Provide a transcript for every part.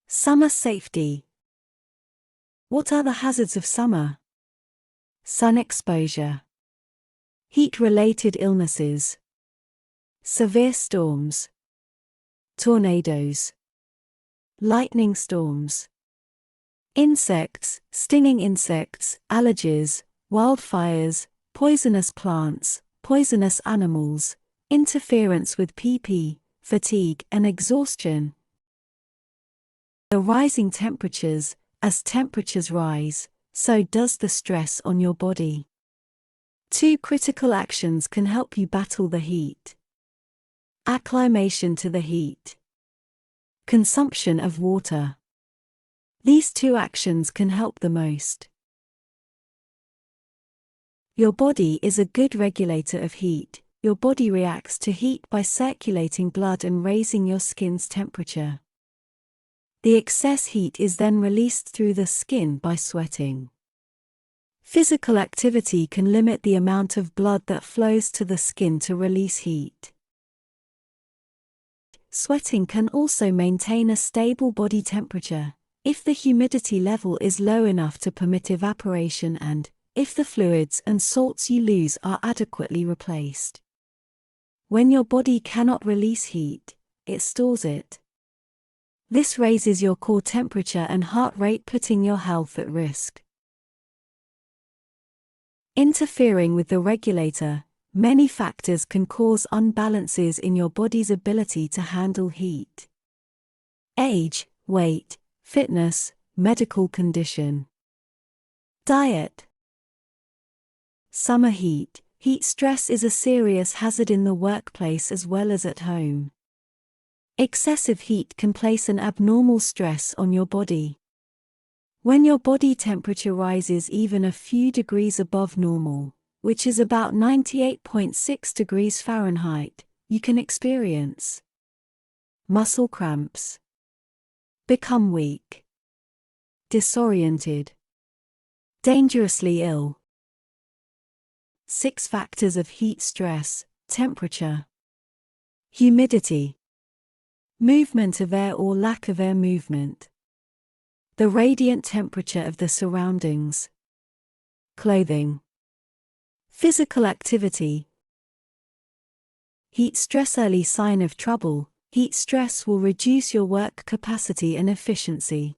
Summer safety. What are the hazards of summer? Sun exposure. Heat-related illnesses. Severe storms. Tornadoes. Lightning storms. Insects, stinging insects, allergies, wildfires, poisonous plants, poisonous animals, interference with PP, fatigue and exhaustion. The rising temperatures. As temperatures rise, so does the stress on your body. 2 critical actions can help you battle the heat. Acclimation to the heat. Consumption of water. These 2 actions can help the most. Your body is a good regulator of heat. Your body reacts to heat by circulating blood and raising your skin's temperature. The excess heat is then released through the skin by sweating. Physical activity can limit the amount of blood that flows to the skin to release heat. Sweating can also maintain a stable body temperature, if the humidity level is low enough to permit evaporation and, if the fluids and salts you lose are adequately replaced. When your body cannot release heat, it stores it. This raises your core temperature and heart rate, putting your health at risk. Interfering with the regulator. Many factors can cause unbalances in your body's ability to handle heat. Age, weight, fitness, medical condition. Diet. Summer heat. Heat stress is a serious hazard in the workplace as well as at home. Excessive heat can place an abnormal stress on your body. When your body temperature rises even a few degrees above normal, which is about 98.6 degrees Fahrenheit, you can experience muscle cramps, become weak, disoriented, dangerously ill. 6 factors of heat stress: temperature, humidity, movement of air or lack of air movement, the radiant temperature of the surroundings, clothing, physical activity. Heat stress. Early sign of trouble. Heat stress will reduce your work capacity and efficiency.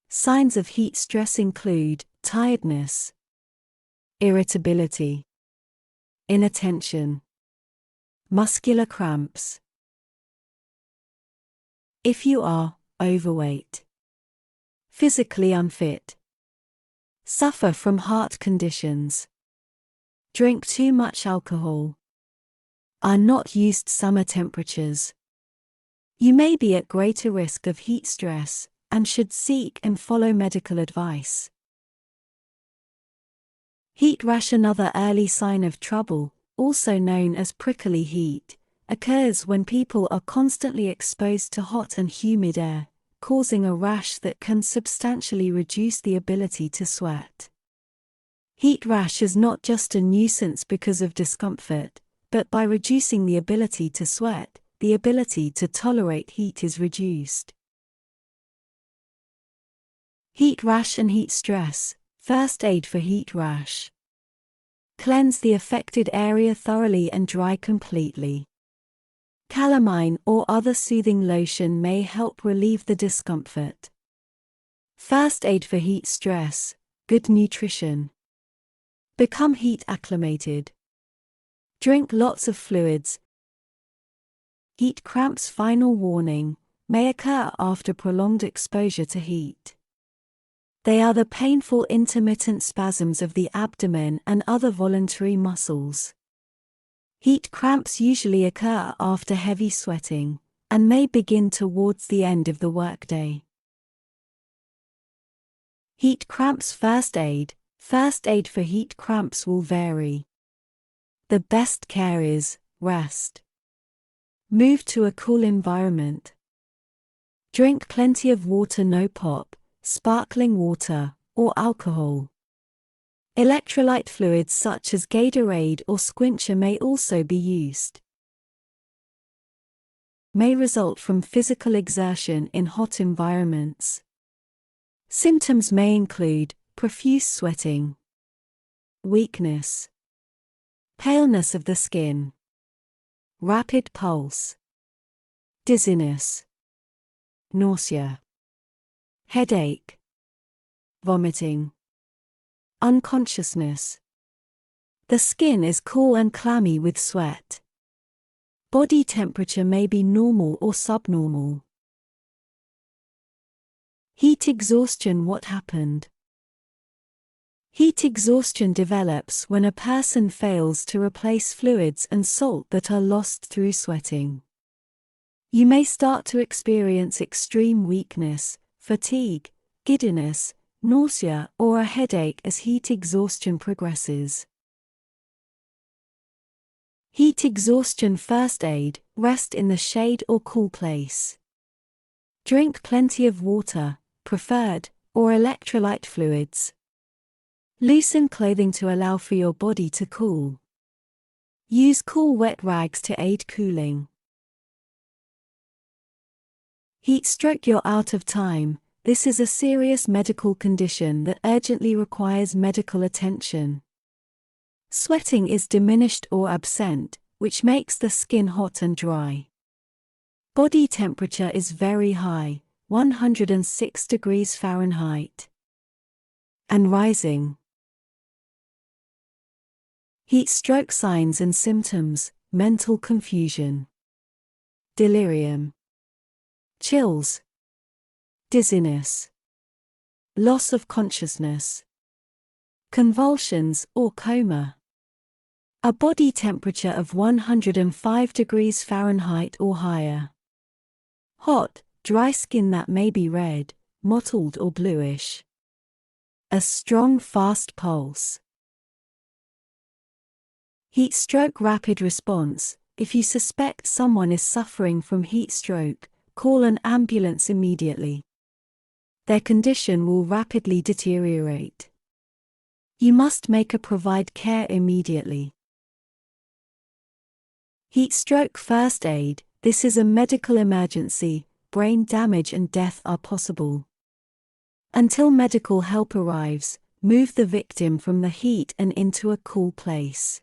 Signs of heat stress include tiredness, irritability, inattention, muscular cramps. If you are overweight, physically unfit, suffer from heart conditions, drink too much alcohol, are not used to summer temperatures, you may be at greater risk of heat stress and should seek and follow medical advice. Heat rash. Another early sign of trouble, also known as prickly heat, occurs when people are constantly exposed to hot and humid air, causing a rash that can substantially reduce the ability to sweat. Heat rash is not just a nuisance because of discomfort, but by reducing the ability to sweat, the ability to tolerate heat is reduced. Heat rash and heat stress. First aid for heat rash. Cleanse the affected area thoroughly and dry completely. Calamine or other soothing lotion may help relieve the discomfort. First aid for heat stress. Good nutrition. Become heat acclimated. Drink lots of fluids. Heat cramps. Final warning, may occur after prolonged exposure to heat. They are the painful intermittent spasms of the abdomen and other voluntary muscles. Heat cramps usually occur after heavy sweating, and may begin towards the end of the workday. Heat cramps. First aid. First aid for heat cramps will vary. The best care is rest. Move to a cool environment. Drink plenty of water. No pop, sparkling water, or alcohol. Electrolyte fluids such as Gatorade or Squincher may also be used. may result from physical exertion in hot environments. Symptoms may include profuse sweating, weakness, paleness of the skin, rapid pulse, dizziness, nausea, headache, vomiting, unconsciousness. The skin is cool and clammy with sweat. Body temperature may be normal or subnormal. Heat exhaustion. What happened? Heat exhaustion develops when a person fails to replace fluids and salt that are lost through sweating. You may start to experience extreme weakness, fatigue, giddiness, nausea, or a headache as heat exhaustion progresses. Heat exhaustion first aid: rest in the shade or cool place. Drink plenty of water, preferred, or electrolyte fluids. Loosen clothing to allow for your body to cool. Use cool wet rags to aid cooling. Heat stroke. You're out of time. This is a serious medical condition that urgently requires medical attention. Sweating is diminished or absent, which makes the skin hot and dry. Body temperature is very high, 106 degrees Fahrenheit, and rising. Heat stroke signs and symptoms: mental confusion, delirium, chills, dizziness, loss of consciousness, convulsions or coma. A body temperature of 105 degrees Fahrenheit or higher. Hot, dry skin that may be red, mottled or bluish. A strong, fast pulse. Heat stroke rapid response: if you suspect someone is suffering from heat stroke, call an ambulance immediately. Their condition will rapidly deteriorate. You must make a provide care immediately. Heat stroke first aid: this is a medical emergency. Brain damage and death are possible. Until medical help arrives, move the victim from the heat and into a cool place.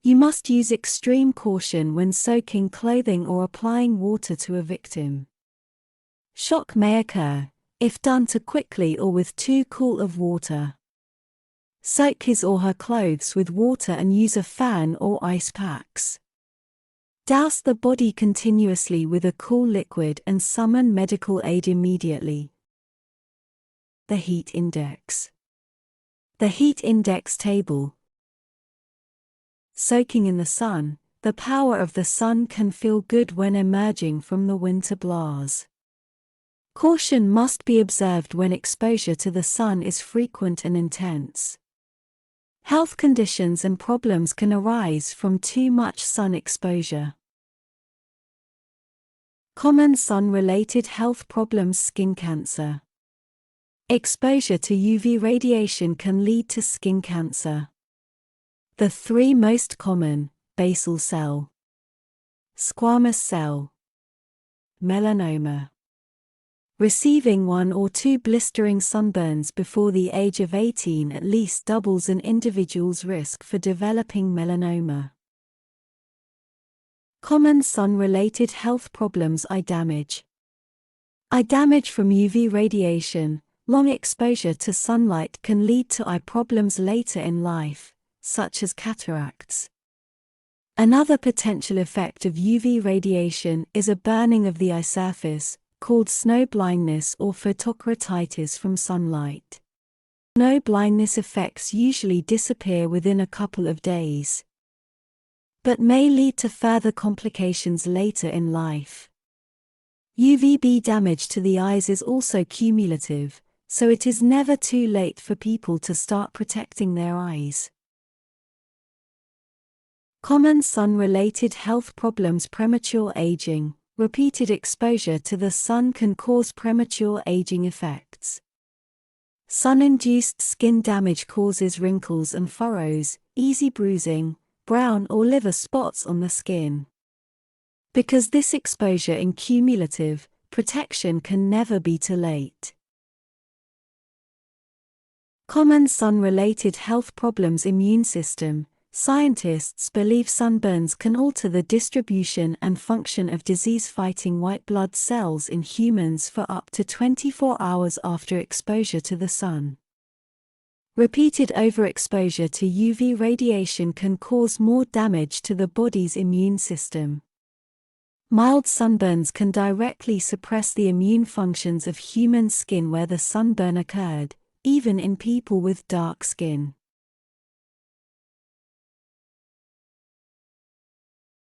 You must use extreme caution when soaking clothing or applying water to a victim. Shock may occur if done too quickly or with too cool of water. Soak his or her clothes with water and use a fan or ice packs. Douse the body continuously with a cool liquid and summon medical aid immediately. The heat index. The heat index table. Soaking in the sun: the power of the sun can feel good when emerging from the winter blaze. Caution must be observed when exposure to the sun is frequent and intense. Health conditions and problems can arise from too much sun exposure. Common sun-related health problems: skin cancer. Exposure to UV radiation can lead to skin cancer. The three most common: basal cell, squamous cell, melanoma. Receiving 1 or 2 blistering sunburns before the age of 18 at least doubles an individual's risk for developing melanoma. Common sun-related health problems: eye damage. Eye damage from UV radiation. Long exposure to sunlight can lead to eye problems later in life, such as cataracts. Another potential effect of UV radiation is a burning of the eye surface, called snow blindness or photokeratitis from sunlight. Snow blindness effects usually disappear within a couple of days, but may lead to further complications later in life. UVB damage to the eyes is also cumulative, so it is never too late for people to start protecting their eyes. Common sun-related health problems: premature aging. Repeated exposure to the sun can cause premature aging effects. Sun-induced skin damage causes wrinkles and furrows, easy bruising, brown or liver spots on the skin. Because this exposure in cumulative protection can never be too late. Common sun-related health problems. Immune system. Scientists believe sunburns can alter the distribution and function of disease-fighting white blood cells in humans for up to 24 hours after exposure to the sun. Repeated overexposure to UV radiation can cause more damage to the body's immune system. Mild sunburns can directly suppress the immune functions of human skin where the sunburn occurred, even in people with dark skin.